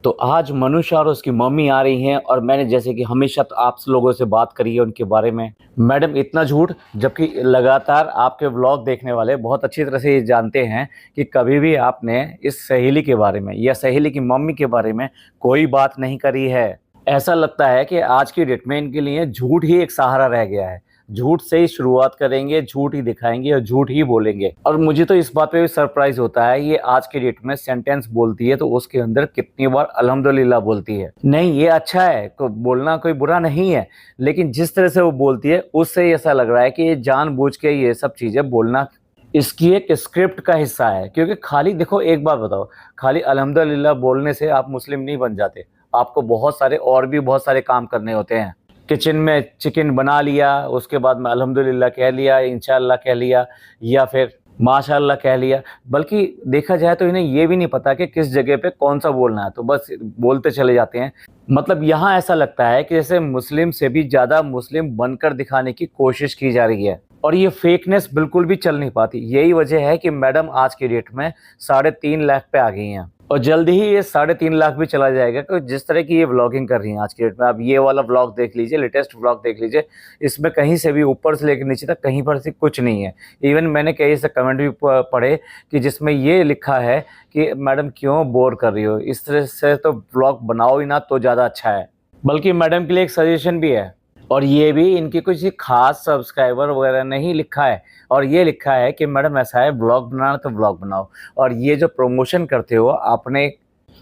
तो आज मनुष्य और उसकी मम्मी आ रही हैं और मैंने जैसे कि हमेशा तो आप लोगों से बात करी है उनके बारे में। मैडम इतना झूठ, जबकि लगातार आपके व्लॉग देखने वाले बहुत अच्छी तरह से ये जानते हैं कि कभी भी आपने इस सहेली के बारे में या सहेली की मम्मी के बारे में कोई बात नहीं करी है। ऐसा लगता है कि आज की डेट में इनके लिए झूठ ही एक सहारा रह गया है। झूठ से ही शुरुआत करेंगे, झूठ ही दिखाएंगे और झूठ ही बोलेंगे। और मुझे तो इस बात पे भी सरप्राइज होता है, ये आज के डेट में सेंटेंस बोलती है तो उसके अंदर कितनी बार अल्हम्दुलिल्लाह बोलती है। नहीं, ये अच्छा है, को बोलना कोई बुरा नहीं है, लेकिन जिस तरह से वो बोलती है उससे ऐसा लग रहा है कि ये जानबूझ के ये सब चीजें बोलना इसकी एक स्क्रिप्ट का हिस्सा है। क्योंकि खाली देखो, एक बात बताओ, खाली अल्हम्दुलिल्लाह बोलने से आप मुस्लिम नहीं बन जाते। आपको बहुत सारे और भी बहुत सारे काम करने होते हैं। किचन में चिकन बना लिया, उसके बाद में अल्हम्दुलिल्लाह कह लिया, इंशाअल्लाह कह लिया, या फिर माशाअल्लाह कह लिया। बल्कि देखा जाए तो इन्हें ये भी नहीं पता कि किस जगह पे कौन सा बोलना है, तो बस बोलते चले जाते हैं। मतलब यहाँ ऐसा लगता है कि जैसे मुस्लिम से भी ज़्यादा मुस्लिम बनकर दिखाने की कोशिश की जा रही है, और ये फेकनेस बिल्कुल भी चल नहीं पाती। यही वजह है कि मैडम आज की डेट में 3.5 लाख पे आ गई हैं, और जल्दी ही ये 3.5 लाख भी चला जाएगा। क्योंकि जिस तरह की ये व्लॉगिंग कर रही हैं आज की डेट में, आप ये वाला व्लॉग देख लीजिए, लेटेस्ट व्लॉग देख लीजिए, इसमें कहीं से भी ऊपर से लेकर नीचे तक कहीं पर से कुछ नहीं है। इवन मैंने कई से कमेंट भी पढ़े कि जिसमें ये लिखा है कि मैडम क्यों बोर कर रही हो, इस तरह से तो व्लॉग बनाओ ही ना तो ज़्यादा अच्छा है। बल्कि मैडम के लिए एक सजेशन भी है, और ये भी इनकी कुछ खास सब्सक्राइबर वगैरह नहीं लिखा है, और ये लिखा है कि मैडम ऐसा है, ब्लॉग बनाना तो ब्लॉग बनाओ, और ये जो प्रमोशन करते हो अपने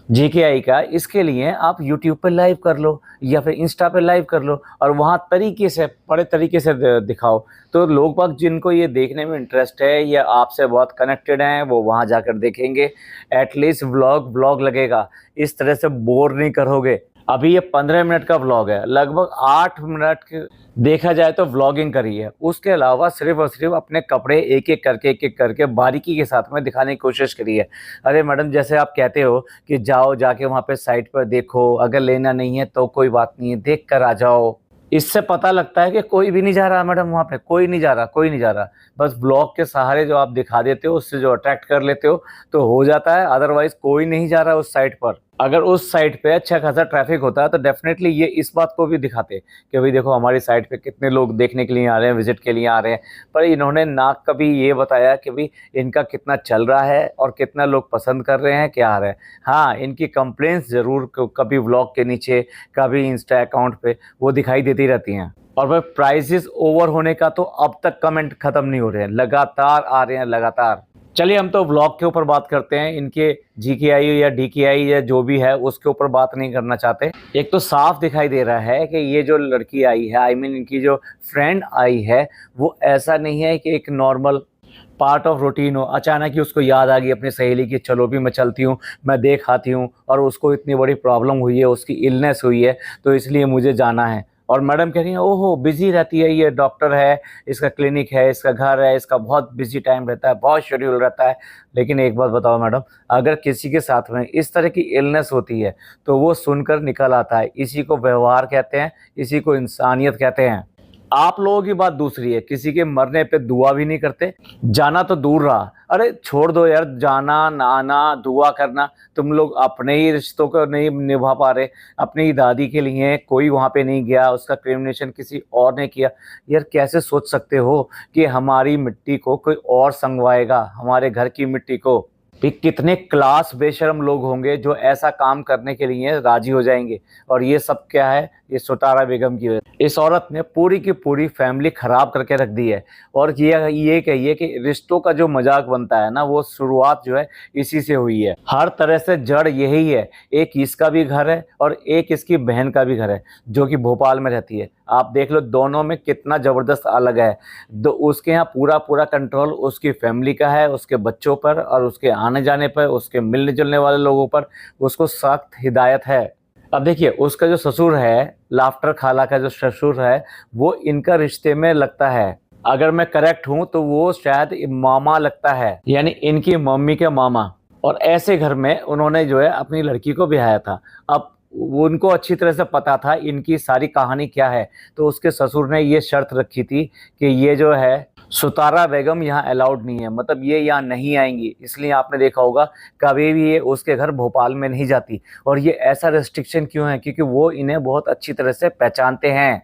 जीकेआई का, इसके लिए आप यूट्यूब पे लाइव कर लो या फिर इंस्टा पे लाइव कर लो, और वहाँ तरीके से बड़े तरीके से दिखाओ। तो लोग बाग जिनको ये देखने में इंटरेस्ट है या आपसे बहुत कनेक्टेड हैं, वो वहाँ जाकर देखेंगे। एटलीस्ट व्लॉग लगेगा, इस तरह से बोर नहीं करोगे। अभी ये 15 मिनट का व्लॉग है, लगभग 8 मिनट देखा जाए तो व्लॉगिंग करी है। उसके अलावा सिर्फ और सिर्फ अपने कपड़े एक एक करके बारीकी के साथ में दिखाने की कोशिश करी है। अरे मैडम, जैसे आप कहते हो कि जाओ जाके वहाँ पे साइट पर देखो, अगर लेना नहीं है तो कोई बात नहीं है, देख कर आ जाओ। इससे पता लगता है कि कोई भी नहीं जा रहा मैडम, वहाँ पे कोई नहीं जा रहा, कोई नहीं जा रहा। बस ब्लॉग के सहारे जो आप दिखा देते हो, उससे जो अट्रैक्ट कर लेते हो तो हो जाता है, अदरवाइज कोई नहीं जा रहा उस साइट पर। अगर उस साइट पे अच्छा खासा ट्रैफिक होता है तो डेफिनेटली ये इस बात को भी दिखाते कि भाई देखो हमारी साइट पे कितने लोग देखने के लिए आ रहे हैं, विजिट के लिए आ रहे हैं। पर इन्होंने ना कभी ये बताया कि भाई इनका कितना चल रहा है और कितना लोग पसंद कर रहे हैं, क्या आ रहा है। हाँ, इनकी कंप्लेंट्स जरूर कभी व्लॉग के नीचे, कभी इंस्टा अकाउंट पे वो दिखाई देती रहती हैं। और वह प्राइसेस ओवर होने का तो अब तक कमेंट खत्म नहीं हो रहे हैं, लगातार आ रहे हैं, लगातार। चलिए हम तो व्लॉग के ऊपर बात करते हैं, इनके जीकेआई या डीकेआई या जो भी है उसके ऊपर बात नहीं करना चाहते। एक तो साफ दिखाई दे रहा है कि ये जो लड़की आई है, आई मीन इनकी जो फ्रेंड आई है, वो ऐसा नहीं है कि एक नॉर्मल पार्ट ऑफ रूटीन हो, अचानक ही उसको याद आ गई अपनी सहेली की, चलो भी मैं चलती हूँ, मैं देख आती हूँ, और उसको इतनी बड़ी प्रॉब्लम हुई है, उसकी इलनेस हुई है, तो इसलिए मुझे जाना है। और मैडम कह रही हैं ओहो बिजी रहती है, ये डॉक्टर है, इसका क्लिनिक है, इसका घर है, इसका बहुत बिजी टाइम रहता है, बहुत शेड्यूल रहता है। लेकिन एक बात बताओ मैडम, अगर किसी के साथ में इस तरह की इलनेस होती है तो वो सुनकर निकल आता है। इसी को व्यवहार कहते हैं, इसी को इंसानियत कहते हैं। आप लोगों की बात दूसरी है, किसी के मरने पे दुआ भी नहीं करते, जाना तो दूर रहा। अरे छोड़ दो यार, जाना आना दुआ करना, तुम लोग अपने ही रिश्तों को नहीं निभा पा रहे। अपनी ही दादी के लिए कोई वहाँ पे नहीं गया, उसका क्रिमिनेशन किसी और ने किया। यार कैसे सोच सकते हो कि हमारी मिट्टी को कोई और संगवाएगा, हमारे घर की मिट्टी को। भी कितने क्लास बेशर्म लोग होंगे जो ऐसा काम करने के लिए राजी हो जाएंगे। और ये सब क्या है, ये सुतारा बेगम की वजह। इस औरत ने पूरी की पूरी फैमिली खराब करके रख दी है। और ये कहिए कि रिश्तों का जो मजाक बनता है ना, वो शुरुआत जो है इसी से हुई है। हर तरह से जड़ यही है। एक इसका भी घर है और एक इसकी बहन का भी घर है, जो कि भोपाल में रहती है। आप देख लो दोनों में कितना जबरदस्त अलग है। उसके यहाँ पूरा पूरा कंट्रोल उसकी फैमिली का है, उसके बच्चों पर और उसके आने जाने पर, उसके मिलने जुलने वाले लोगों पर उसको सख्त हिदायत है। अब देखिए उसका जो ससुर है, लाफ्टर खाला का जो ससुर है, वो इनका रिश्ते में लगता है, अगर मैं करेक्ट हूं तो वो शायद मामा लगता है, यानी इनकी मम्मी के मामा। और ऐसे घर में उन्होंने जो है अपनी लड़की को ब्याया था। अब उनको अच्छी तरह से पता था इनकी सारी कहानी क्या है। तो उसके ससुर ने ये शर्त रखी थी कि ये जो है सुतारा बेगम यहाँ अलाउड नहीं है, मतलब ये यहाँ नहीं आएंगी। इसलिए आपने देखा होगा कभी भी ये उसके घर भोपाल में नहीं जाती। और ये ऐसा रेस्ट्रिक्शन क्यों है? क्योंकि वो इन्हें बहुत अच्छी तरह से पहचानते हैं।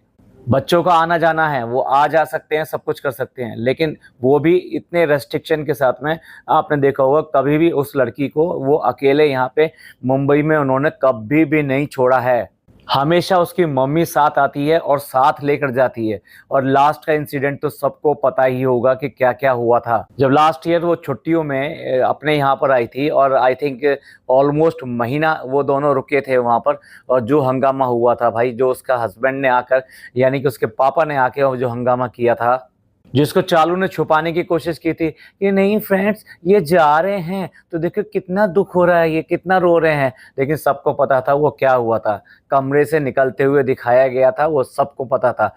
बच्चों का आना जाना है, वो आ जा सकते हैं, सब कुछ कर सकते हैं, लेकिन वो भी इतने रेस्ट्रिक्शन के साथ में। आपने देखा होगा कभी भी उस लड़की को वो अकेले यहाँ पे मुंबई में उन्होंने कभी भी नहीं छोड़ा है। हमेशा उसकी मम्मी साथ आती है और साथ लेकर जाती है। और लास्ट का इंसिडेंट तो सबको पता ही होगा कि क्या क्या हुआ था। जब लास्ट ईयर वो छुट्टियों में अपने यहाँ पर आई थी, और आई थिंक ऑलमोस्ट महीना वो दोनों रुके थे वहाँ पर। और जो हंगामा हुआ था भाई, जो उसका हस्बैंड ने आकर, यानी कि उसके पापा ने आके जो हंगामा किया था, जिसको चालू ने छुपाने की कोशिश की थी कि नहीं फ्रेंड्स ये जा रहे हैं, तो देखो कितना दुख हो रहा है, ये कितना रो रहे हैं। लेकिन सबको पता था वो क्या हुआ था। कमरे से निकलते हुए दिखाया गया था, वो सबको पता था।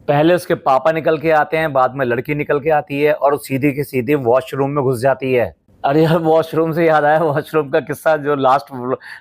पहले उसके पापा निकल के आते हैं, बाद में लड़की निकल के आती है और सीधी की सीधी वॉशरूम में घुस जाती है। अरे यार, वॉशरूम से याद आया, वॉशरूम का किस्सा जो लास्ट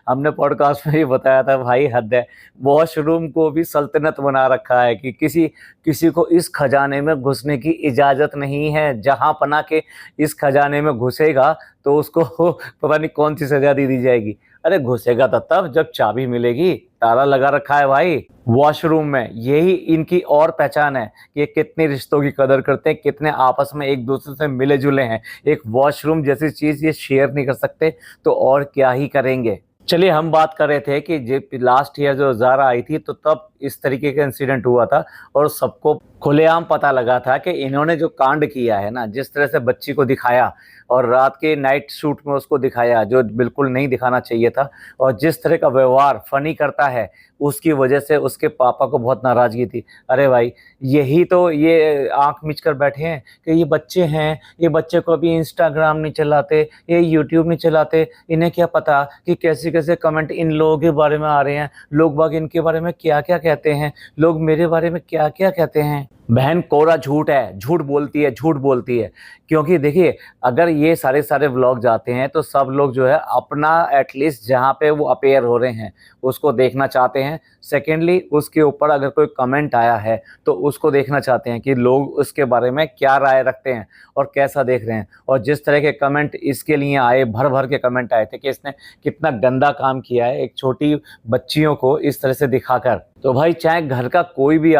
हमने पॉडकास्ट में ही बताया था भाई, हद है। वॉशरूम को भी सल्तनत बना रखा है कि किसी किसी को इस खजाने में घुसने की इजाज़त नहीं है। जहां पना के इस खजाने में घुसेगा तो उसको पता नहीं कौन सी सजा दी जाएगी। अरे घुसेगा तो तब जब चाबी मिलेगी। ताला लगा रखा है भाई वॉशरूम में। यही इनकी और पहचान है कि ये कितने रिश्तों की कदर करते हैं, कितने आपस में एक दूसरे से मिले जुले हैं। एक वॉशरूम जैसी चीज ये शेयर नहीं कर सकते तो और क्या ही करेंगे। चलिए, हम बात कर रहे थे कि जब लास्ट ईयर जो ज़ारा आई थी तो तब इस तरीके का इंसिडेंट हुआ था और सबको खुलेआम पता लगा था कि इन्होंने जो कांड किया है ना, जिस तरह से बच्ची को दिखाया और रात के नाइट शूट में उसको दिखाया जो बिल्कुल नहीं दिखाना चाहिए था, और जिस तरह का व्यवहार फनी करता है, उसकी वजह से उसके पापा को बहुत नाराज़गी थी। अरे भाई, यही तो ये आंख मीच कर बैठे हैं कि ये बच्चे हैं, ये बच्चे को अभी इंस्टाग्राम नहीं चलाते, ये यूट्यूब नहीं चलाते, इन्हें क्या पता कि कैसे कैसे कमेंट इन लोगों के बारे में आ रहे हैं, लोग बाग इनके बारे में क्या क्या कहते हैं, लोग मेरे बारे में क्या क्या कहते हैं। बहन कोरा झूठ है, झूठ बोलती है, झूठ बोलती है। क्योंकि देखिए, अगर ये सारे सारे व्लॉग जाते हैं तो सब लोग जो है अपना एटलीस्ट जहाँ पे वो अपेयर हो रहे हैं उसको देखना चाहते हैं। सेकेंडली, उसके ऊपर अगर कोई कमेंट आया है तो उसको देखना चाहते हैं कि लोग उसके बारे में क्या राय रखते हैं और कैसा देख रहे हैं। और जिस तरह के कमेंट इसके लिए आए, भर भर के कमेंट आए थे कि इसने कितना गंदा काम किया है एक छोटी बच्चियों को इस तरह से दिखाकर। तो भाई, चाहे घर का कोई भी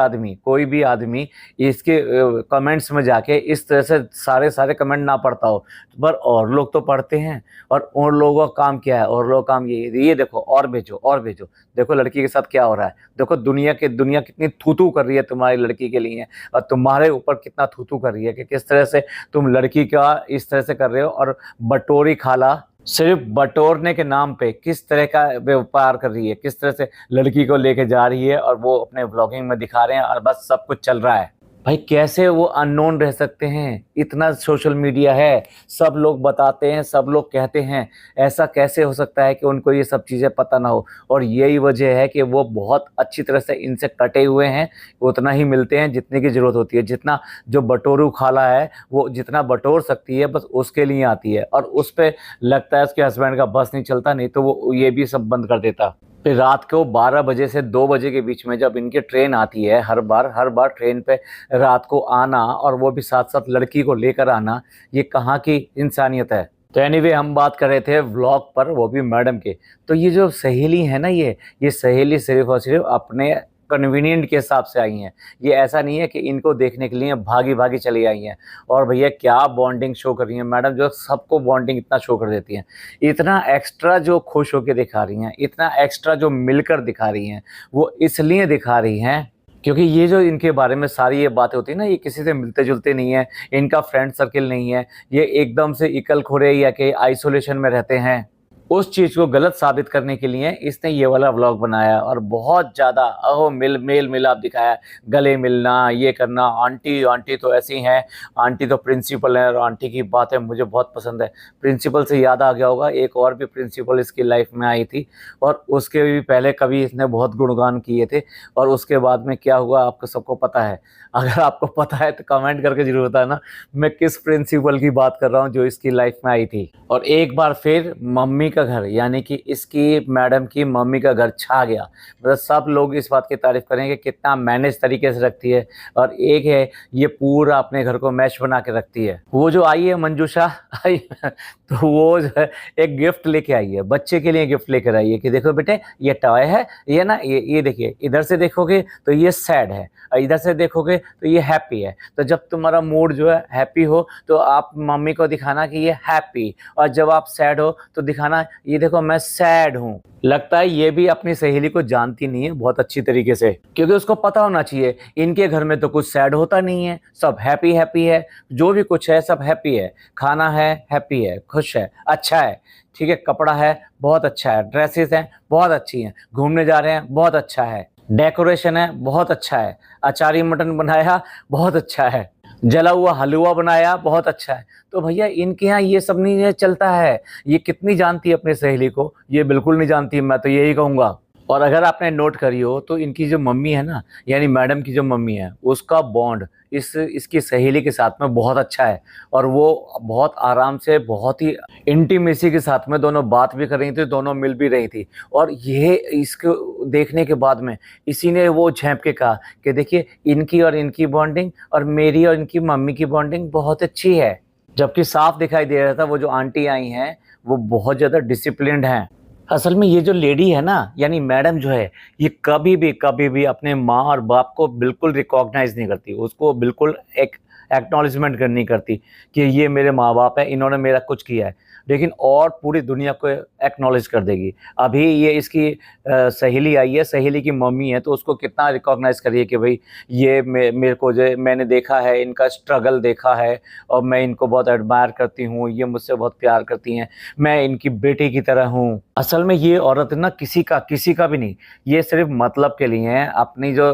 आदमी इसके कमेंट्स में जाके इस तरह से सारे सारे कमेंट ना पढ़ता हो, पर और लोग तो पढ़ते हैं। और लोगों का काम क्या है? और लोग काम ये देखो, और भेजो और भेजो। देखो लड़की के साथ क्या हो रहा है, देखो दुनिया कितनी थू कर रही है तुम्हारी लड़की के लिए, और तुम्हारे ऊपर कितना थू कर रही है कि किस तरह से तुम लड़की का इस तरह से कर रहे हो। और बटोरी खाला सिर्फ बटोरने के नाम पे किस तरह का व्यापार कर रही है, किस तरह से लड़की को लेके जा रही है, और वो अपने व्लॉगिंग में दिखा रहे हैं और बस सब कुछ चल रहा है। भाई, कैसे वो अननोन रह सकते हैं? इतना सोशल मीडिया है, सब लोग बताते हैं, सब लोग कहते हैं। ऐसा कैसे हो सकता है कि उनको ये सब चीज़ें पता ना हो? और यही वजह है कि वो बहुत अच्छी तरह से इनसे कटे हुए हैं। उतना ही मिलते हैं जितने की ज़रूरत होती है। जितना जो बटोरू खाला है वो जितना बटोर सकती है बस उसके लिए आती है, और उस पर लगता है उसके हस्बैंड का बस नहीं चलता, नहीं तो वो ये भी सब बंद कर देता। फिर रात को 12 बजे से 2 बजे के बीच में जब इनकी ट्रेन आती है, हर बार ट्रेन पे रात को आना, और वो भी साथ साथ लड़की को लेकर आना, ये कहाँ की इंसानियत है। तो एनीवे, हम बात कर रहे थे व्लॉग पर, वो भी मैडम के। तो ये जो सहेली है ना, ये सहेली सिर्फ और सिर्फ अपने कन्वीनियंट के हिसाब से आई हैं। ये ऐसा नहीं है कि इनको देखने के लिए भागी भागी चली आई हैं। और भैया, क्या बॉन्डिंग शो कर रही हैं मैडम, जो सबको बॉन्डिंग इतना शो कर देती हैं। इतना एक्स्ट्रा जो खुश होकर दिखा रही हैं, इतना एक्स्ट्रा जो मिलकर दिखा रही हैं, वो इसलिए दिखा रही हैं क्योंकि ये जो इनके बारे में सारी ये बातें होती है ना, ये किसी से मिलते जुलते नहीं है, इनका फ्रेंड सर्किल नहीं है, ये एकदम से इकल खोरे या कि आइसोलेशन में रहते हैं। उस चीज़ को गलत साबित करने के लिए इसने ये वाला व्लॉग बनाया, और बहुत ज़्यादा मेल मिलाप दिखाया, गले मिलना, ये करना। आंटी तो ऐसी हैं, आंटी तो प्रिंसिपल है, और आंटी की बातें मुझे बहुत पसंद है। प्रिंसिपल से याद आ गया होगा, एक और भी प्रिंसिपल इसकी लाइफ में आई थी, और उसके भी पहले कभी इसने बहुत गुणगान किए थे, और उसके बाद में क्या हुआ आपको सबको पता है। अगर आपको पता है तो कमेंट करके जरूर बताना मैं किस प्रिंसिपल की बात कर रहा हूँ जो इसकी लाइफ में आई थी। और एक बार फिर मम्मी का घर यानी कि इसकी मैडम की मम्मी का घर छा गया। मतलब सब लोग इस बात की तारीफ़ करेंगे कितना मैनेज तरीके से रखती है। और एक है ये पूरा अपने घर को मैश बना के रखती है। वो जो आई है मंजूषा आई तो वो जो है एक गिफ्ट लेके आई है, बच्चे के लिए गिफ्ट लेकर आई है कि देखो बेटे ये टॉय है, ये ना ये देखिए, इधर से देखोगे तो ये सैड है और इधर से देखोगे तो ये हैप्पी है। तो जब तुम्हारा मूड जो है हैप्पी हो तो आप मम्मी को दिखाना कि ये हैप्पी, और जब आप सैड हो तो दिखाना ये देखो मैं सैड हूँ। लगता है ये भी अपनी सहेली को जानती नहीं है बहुत अच्छी तरीके से, क्योंकि उसको पता होना चाहिए इनके घर में तो कुछ सैड होता नहीं है, सब हैप्पी हैप्पी है, जो भी कुछ है सब हैप्पी है। खाना है हैप्पी है, खुश है, अच्छा है, ठीक है, कपड़ा है बहुत अच्छा है, ड्रेसेस हैं बहुत अच्छी हैं, घूमने जा रहे हैं बहुत अच्छा है, डेकोरेशन है बहुत अच्छा है, अचारी मटन बनाया बहुत अच्छा है, जला हुआ हलवा बनाया बहुत अच्छा है। तो भैया इनके यहाँ ये सब नहीं चलता है। ये कितनी जानती है अपनी सहेली को? ये बिल्कुल नहीं जानती, मैं तो यही कहूँगा। और अगर आपने नोट करी हो तो इनकी जो मम्मी है ना, यानी मैडम की जो मम्मी है, उसका बॉन्ड इसकी सहेली के साथ में बहुत अच्छा है। और वो बहुत आराम से, बहुत ही इंटीमेसी के साथ में दोनों बात भी कर रही थी, दोनों मिल भी रही थी। और ये इसको देखने के बाद में इसी ने वो झेंप के कहा कि देखिए इनकी और इनकी बॉन्डिंग और मेरी और इनकी मम्मी की बॉन्डिंग बहुत अच्छी है। जबकि साफ दिखाई दे रहा था वो जो आंटी आई हैं वो बहुत ज़्यादा डिसिप्लिन्ड हैं। असल में ये जो लेडी है ना, यानी मैडम जो है, ये कभी भी अपने माँ और बाप को बिल्कुल रिकॉग्नाइज नहीं करती, उसको बिल्कुल एक एक्नॉलेजमेंट नहीं करती कि ये मेरे माँ बाप है, इन्होंने मेरा कुछ किया है। लेकिन और पूरी दुनिया को एक्नॉलेज कर देगी। अभी ये इसकी सहेली आई है, सहेली की मम्मी है, तो उसको कितना रिकॉग्नाइज करिए कि भाई ये मेरे को जो मैंने देखा है, इनका स्ट्रगल देखा है और मैं इनको बहुत एडमायर करती हूँ, ये मुझसे बहुत प्यार करती हैं, मैं इनकी बेटी की तरह हूँ। असल में ये औरत ना किसी का भी नहीं, ये सिर्फ मतलब के लिए है। अपनी जो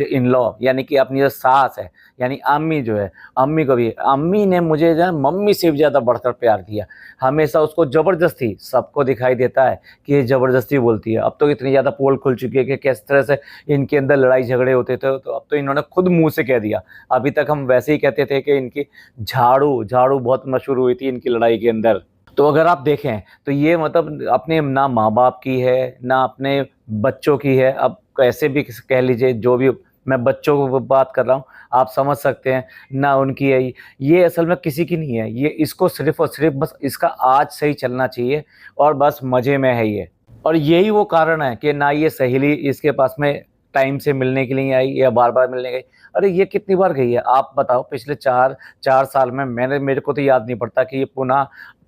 इन लॉ यानी कि अपनी जो सास है, यानी अम्मी जो है, अम्मी को भी, अम्मी ने मुझे जो है मम्मी से भी ज़्यादा बढ़कर प्यार दिया। हमेशा उसको ज़बरदस्ती, सबको दिखाई देता है कि ये ज़बरदस्ती बोलती है। अब तो इतनी ज़्यादा पोल खुल चुकी है कि किस तरह से इनके अंदर लड़ाई झगड़े होते थे, तो अब तो इन्होंने खुद मुंह से कह दिया। अभी तक हम वैसे ही कहते थे कि इनकी झाड़ू बहुत मशहूर हुई थी इनकी लड़ाई के अंदर। तो अगर आप देखें तो ये मतलब अपने ना माँ बाप की है ना अपने बच्चों की है। अब कैसे भी कह लीजिए, जो भी, मैं बच्चों को बात कर रहा हूँ, आप समझ सकते हैं, ना उनकी है। ये असल में किसी की नहीं है, ये इसको सिर्फ और सिर्फ बस इसका आज सही चलना चाहिए और बस मज़े में है ये। और यही वो कारण है कि ना ये सहेली इसके पास में टाइम से मिलने के लिए आई या बार बार मिलने गई। अरे ये कितनी बार गई है आप बताओ? पिछले चार साल में मेरे को तो याद नहीं पड़ता कि ये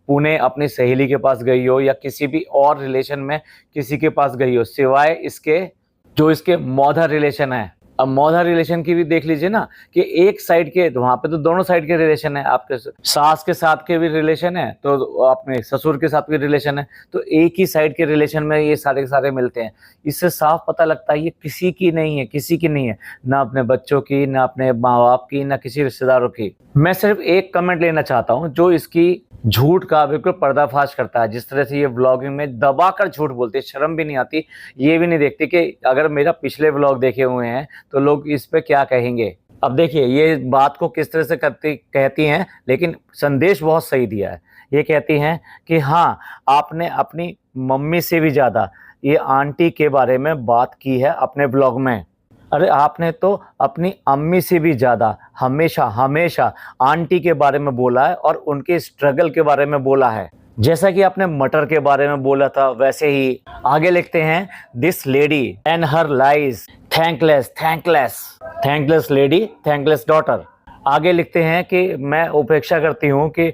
पुणे अपनी सहेली के पास गई हो या किसी भी और रिलेशन में किसी के पास गई हो, सिवाय इसके जो इसके मौधा रिलेशन है। अब मौधा रिलेशन की भी देख लीजिए ना कि एक साइड के, वहां पे तो दोनों साइड के रिलेशन है, आपके सास के साथ के भी रिलेशन है, तो अपने ससुर के साथ भी रिलेशन है, तो एक ही साइड के रिलेशन में ये सारे के सारे मिलते हैं। इससे साफ पता लगता है ये किसी की नहीं है, किसी की नहीं है, ना अपने बच्चों की, ना अपने माँ बाप की, ना किसी रिश्तेदारों की। मैं सिर्फ एक कमेंट लेना चाहता हूँ जो इसकी झूठ का बिल्कुल पर्दाफाश करता है। जिस तरह से ये व्लॉगिंग में दबाकर झूठ बोलते, शर्म भी नहीं आती, ये भी नहीं देखती कि अगर मेरा पिछले व्लॉग देखे हुए हैं तो लोग इस पे क्या कहेंगे। अब देखिए ये बात को किस तरह से कहती हैं, लेकिन संदेश बहुत सही दिया है। ये कहती हैं कि हाँ, आपने अपनी मम्मी से भी ज़्यादा ये आंटी के बारे में बात की है अपने ब्लॉग में। अरे आपने तो अपनी अम्मी से भी ज़्यादा हमेशा आंटी के बारे में बोला है और उनके स्ट्रगल के बारे में बोला है। जैसा कि आपने मटर के बारे में बोला था, वैसे ही आगे लिखते हैं, this lady and her lies, thankless lady, thankless daughter. आगे लिखते हैं कि मैं उपेक्षा करती हूँ कि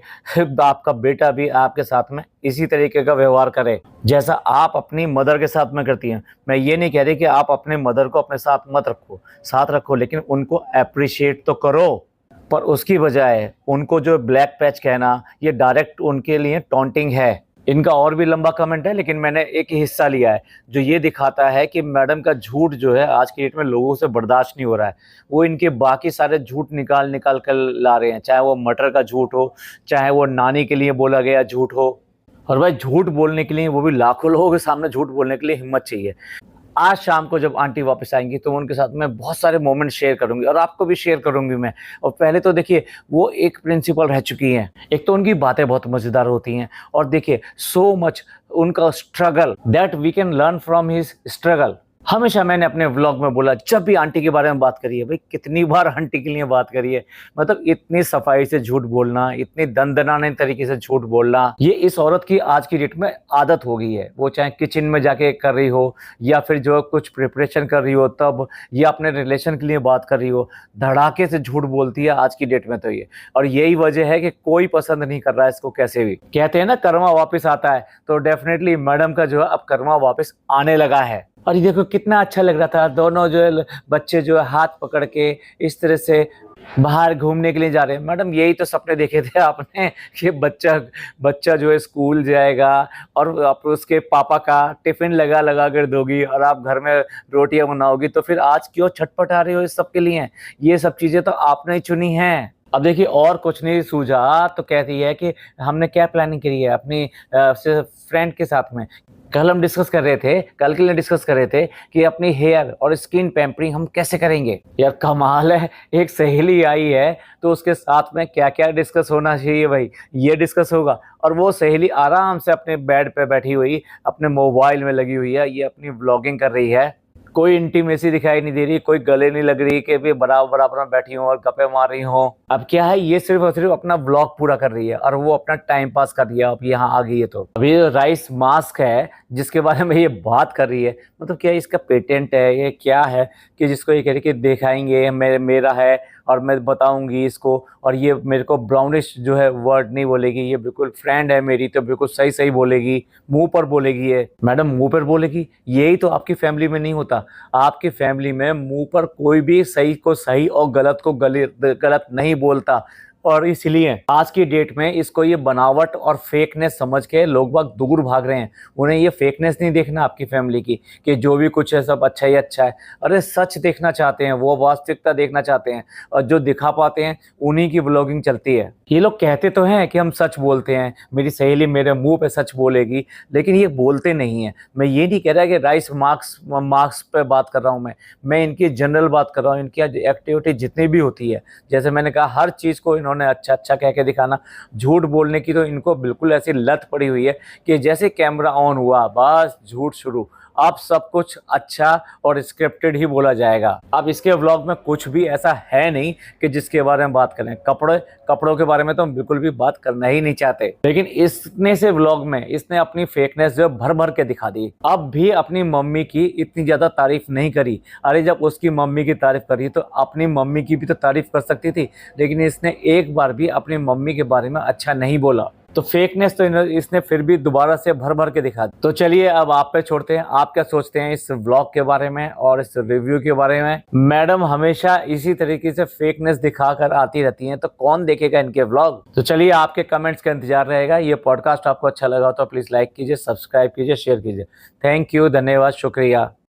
आपका बेटा भी आपके साथ में इसी तरीके का व्यवहार करे जैसा आप अपनी मदर के साथ में करती हैं। मैं ये नहीं कह रही कि आप अपने मदर को अपने साथ मत रखो, साथ रखो, लेकिन उनको अप्रिशिएट तो करो। पर उसकी बजाय उनको जो ब्लैक पैच कहना, ये डायरेक्ट उनके लिए टॉन्टिंग है। इनका और भी लंबा कमेंट है, लेकिन मैंने एक ही हिस्सा लिया है जो ये दिखाता है कि मैडम का झूठ जो है आज की डेट में लोगों से बर्दाश्त नहीं हो रहा है। वो इनके बाकी सारे झूठ निकाल कर ला रहे हैं, चाहे वो मटर का झूठ हो, चाहे वो नानी के लिए बोला गया झूठ हो। और भाई झूठ बोलने के लिए, वो भी लाखों लोगों के सामने झूठ बोलने के लिए हिम्मत चाहिए। आज शाम को जब आंटी वापस आएँगी तो उनके साथ मैं बहुत सारे मोमेंट शेयर करूँगी और आपको भी शेयर करूँगी मैं। और पहले तो देखिए वो एक प्रिंसिपल रह चुकी हैं। एक तो उनकी बातें बहुत मज़ेदार होती हैं और देखिए सो मच उनका struggle that we can learn from his struggle. हमेशा मैंने अपने व्लॉग में बोला जब भी आंटी के बारे में बात करी है, भाई कितनी बार आंटी के लिए बात करी है। मतलब इतनी सफाई से झूठ बोलना, इतनी दनदनाने तरीके से झूठ बोलना, ये इस औरत की आज की डेट में आदत हो गई है। वो चाहे किचन में जाके कर रही हो या फिर जो कुछ प्रिपरेशन कर रही हो तब, या अपने रिलेशन के लिए बात कर रही हो, धड़ाके से झूठ बोलती है आज की डेट में तो ये। और यही वजह है कि कोई पसंद नहीं कर रहा है इसको। कैसे भी कहते हैं ना कर्मा वापस आता है, तो डेफिनेटली मैडम का जो है अब कर्मा वापस आने लगा है। और ये देखो कितना अच्छा लग रहा था, दोनों जो है बच्चे जो है हाथ पकड़ के इस तरह से बाहर घूमने के लिए जा रहे हैं। मैडम यही तो सपने देखे थे आपने कि बच्चा बच्चा जो है स्कूल जाएगा और आप उसके पापा का टिफिन लगा लगा कर दोगी और आप घर में रोटियां बनाओगी। तो फिर आज क्यों छटपटा रहे हो इस सब के लिए? ये सब चीजें तो आपने ही चुनी हैं। अब देखिए और कुछ नहीं सूझा तो कहती है कि हमने क्या प्लानिंग करी है अपनी फ्रेंड के साथ में। कल हम डिस्कस कर रहे थे, कल के लिए डिस्कस कर रहे थे कि अपनी हेयर और स्किन पैम्परिंग हम कैसे करेंगे। यार कमाल है, एक सहेली आई है तो उसके साथ में क्या क्या डिस्कस होना चाहिए भाई, ये डिस्कस होगा। और वो सहेली आराम से अपने बेड पे बैठी हुई अपने मोबाइल में लगी हुई है, ये अपनी व्लॉगिंग कर रही है। कोई इंटीमेसी दिखाई नहीं दे रही, कोई गले नहीं लग रही कि भी बराबर बराबर में बैठी हूँ और गप्पे मार रही हूँ। अब क्या है, ये सिर्फ और सिर्फ अपना व्लॉग पूरा कर रही है और वो अपना टाइम पास कर रही है। अब यहाँ आ गई है तो अभी राइस मास्क है जिसके बारे में ये बात कर रही है, मतलब क्या इसका पेटेंट है, ये क्या है कि जिसको ये कह रही कि दिखाएंगे मेरा है और मैं बताऊंगी इसको। और ये मेरे को ब्राउनिश जो है वर्ड नहीं बोलेगी, ये बिल्कुल फ्रेंड है मेरी तो बिल्कुल सही सही बोलेगी, मुंह पर बोलेगी। ये मैडम मुंह पर बोलेगी, यही तो आपकी फैमिली में नहीं होता। आपकी फैमिली में मुंह पर कोई भी सही को सही और गलत को गलत नहीं बोलता। और इसलिए आज की डेट में इसको ये बनावट और फेकनेस समझ के लोग बाग दूर भाग रहे हैं। उन्हें ये फेकनेस नहीं देखना आपकी फैमिली की कि जो भी कुछ है सब अच्छा ही अच्छा है। अरे सच देखना चाहते हैं, वो वास्तविकता देखना चाहते हैं और जो दिखा पाते हैं उन्हीं की ब्लॉगिंग चलती है। ये लोग कहते तो हैं कि हम सच बोलते हैं, मेरी सहेली मेरे मुंह पे सच बोलेगी, लेकिन ये बोलते नहीं है। मैं ये नहीं कह रहा कि राइस मार्क्स पे बात कर रहा हूँ, मैं इनकी जनरल बात कर रहा हूँ। इनकी एक्टिविटी जितनी भी होती है, जैसे मैंने कहा हर चीज़ को इन्होंने अच्छा अच्छा कह के दिखाना। झूठ बोलने की तो इनको बिल्कुल ऐसी लत पड़ी हुई है कि जैसे कैमरा ऑन हुआ बस झूठ शुरू। अब सब कुछ अच्छा और स्क्रिप्टेड ही बोला जाएगा। अब इसके व्लॉग में कुछ भी ऐसा है नहीं कि जिसके बारे में बात करें। कपड़ों के बारे में तो हम बिल्कुल भी बात करना ही नहीं चाहते, लेकिन इसने से व्लॉग में इसने अपनी फेकनेस जो भर भर के दिखा दी। अब भी अपनी मम्मी की इतनी ज्यादा तारीफ नहीं करी। अरे जब उसकी मम्मी की तारीफ करी तो अपनी मम्मी की भी तो तारीफ कर सकती थी, लेकिन इसने एक बार भी अपनी मम्मी के बारे में अच्छा नहीं बोला। तो फेकनेस तो इसने फिर भी दोबारा से भर भर के दिखा दी। तो चलिए अब आप पे छोड़ते हैं, आप क्या सोचते हैं इस व्लॉग के बारे में और इस रिव्यू के बारे में। मैडम हमेशा इसी तरीके से फेकनेस दिखाकर आती रहती हैं, तो कौन देखेगा इनके व्लॉग। तो चलिए आपके कमेंट्स का इंतजार रहेगा। ये पॉडकास्ट आपको अच्छा लगा तो प्लीज लाइक कीजिए, सब्सक्राइब कीजिए, शेयर कीजिए। थैंक यू, धन्यवाद, शुक्रिया।